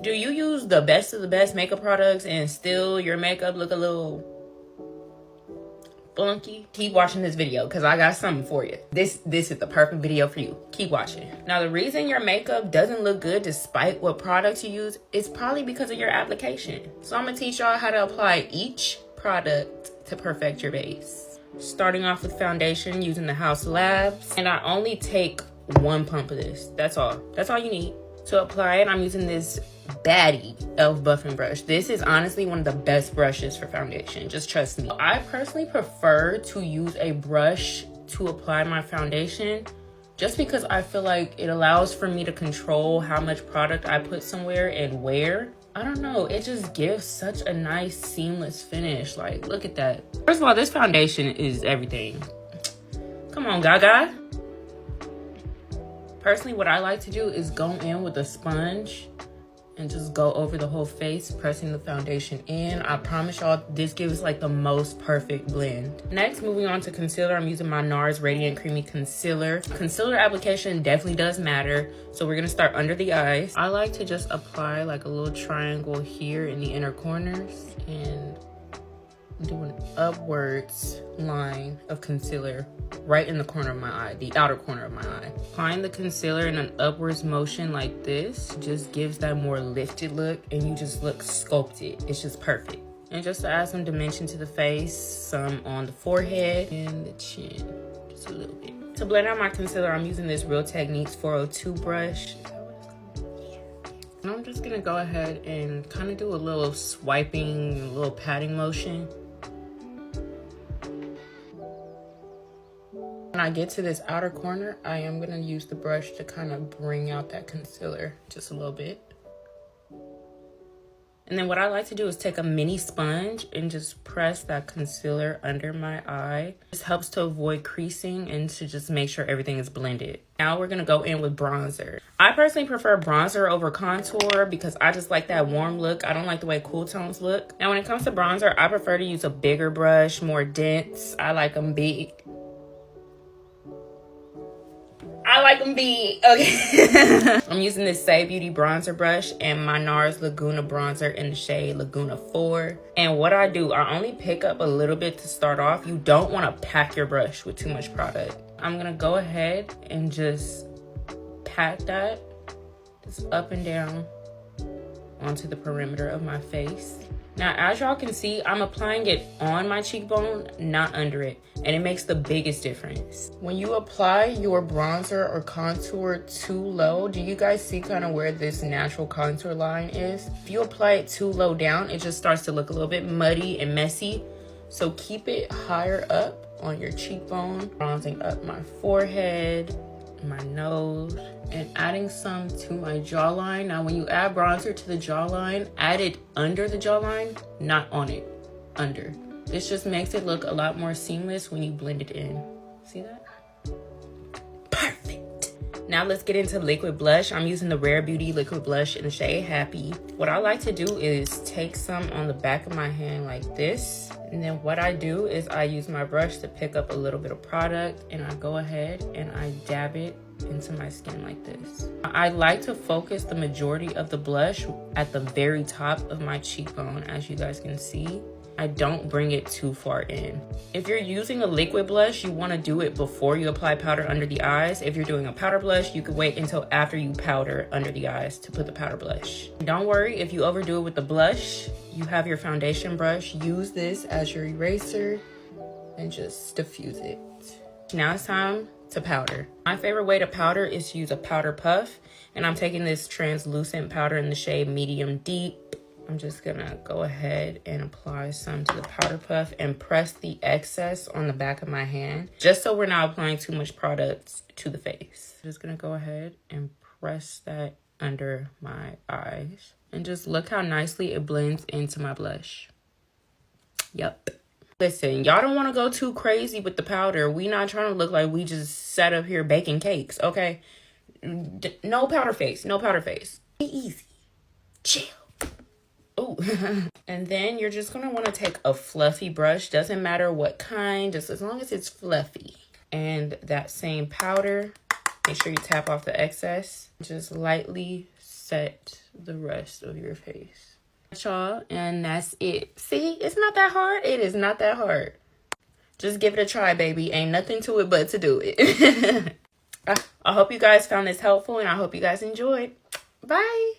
Do you use the best of the best makeup products and still your makeup look a little funky? Keep watching this video because I got something for you. This is the perfect video for you. Keep watching. Now, the reason your makeup doesn't look good despite what products you use is probably because of your application. So I'm gonna teach y'all how to apply each product to perfect your base. Starting off with foundation using the House Labs, and I only take 1 pump of this. That's all you need. To apply it, I'm using this baddie e.l.f. buffing brush. This is honestly one of the best brushes for foundation. Just trust me. I personally prefer to use a brush to apply my foundation just because I feel like it allows for me to control how much product I put somewhere and where. I don't know, it just gives such a nice seamless finish. Like, look at that. First of all, this foundation is everything. Come on, Gaga. Personally, what I like to do is go in with a sponge and just go over the whole face, pressing the foundation in. I promise y'all, this gives like the most perfect blend. Next, moving on to concealer, I'm using my NARS Radiant Creamy Concealer. Concealer application definitely does matter, so we're gonna start under the eyes. I like to just apply like a little triangle here in the inner corners and do an upwards line of concealer right in the corner of my eye, the outer corner of my eye. Applying the concealer in an upwards motion like this just gives that more lifted look and you just look sculpted. It's just perfect. And just to add some dimension to the face, some on the forehead and the chin, just a little bit. To blend out my concealer, I'm using this Real Techniques 402 brush. And I'm just gonna go ahead and kind of do a little swiping, a little patting motion. When I get to this outer corner, I am gonna use the brush to kind of bring out that concealer just a little bit. And then what I like to do is take a mini sponge and just press that concealer under my eye. This helps to avoid creasing and to just make sure everything is blended. Now we're gonna go in with bronzer. I personally prefer bronzer over contour because I just like that warm look. I don't like the way cool tones look. Now when it comes to bronzer, I prefer to use a bigger brush, more dense. I like them big. Okay. I'm using this Say Beauty bronzer brush and my NARS Laguna bronzer in the shade Laguna 4. And what I do, I only pick up a little bit to start off. You don't want to pack your brush with too much product. I'm gonna go ahead and just pat that just up and down onto the perimeter of my face. Now, as y'all can see, I'm applying it on my cheekbone, not under it, and it makes the biggest difference. When you apply your bronzer or contour too low, do you guys see kind of where this natural contour line is? If you apply it too low down, it just starts to look a little bit muddy and messy. So keep it higher up on your cheekbone, bronzing up my forehead, my nose, and adding some to my jawline. Now when you add bronzer to the jawline, add it under the jawline, not on it, under. This just makes it look a lot more seamless when you blend it in. See that? Perfect. Now let's get into liquid blush. I'm using the Rare Beauty liquid blush in the shade Happy. What I like to do is take some on the back of my hand like this. And then what I do is I use my brush to pick up a little bit of product and I go ahead and I dab it into my skin like this. I like to focus the majority of the blush at the very top of my cheekbone, as you guys can see. I don't bring it too far in. If you're using a liquid blush, you want to do it before you apply powder under the eyes. If you're doing a powder blush, you could wait until after you powder under the eyes to put the powder blush. Don't worry if you overdo it with the blush. You have your foundation brush. Use this as your eraser and just diffuse it. Now it's time to powder. My favorite way to powder is to use a powder puff, and I'm taking this translucent powder in the shade Medium Deep. I'm just gonna go ahead and apply some to the powder puff and press the excess on the back of my hand, just so we're not applying too much product to the face. I'm just gonna go ahead and press that under my eyes. And just look how nicely it blends into my blush. Yep. Listen, y'all don't want to go too crazy with the powder. We not trying to look like we just sat up here baking cakes, okay? No powder face, no powder face. Be easy. Chill. Ooh. And then you're just going to want to take a fluffy brush. Doesn't matter what kind, just as long as it's fluffy. And that same powder, make sure you tap off the excess. Just lightly set the rest of your face. Y'all, and that's it. See, it's not that hard. It is not that hard. Just give it a try, baby. Ain't nothing to it but to do it. I hope you guys found this helpful, and I hope you guys enjoyed. Bye.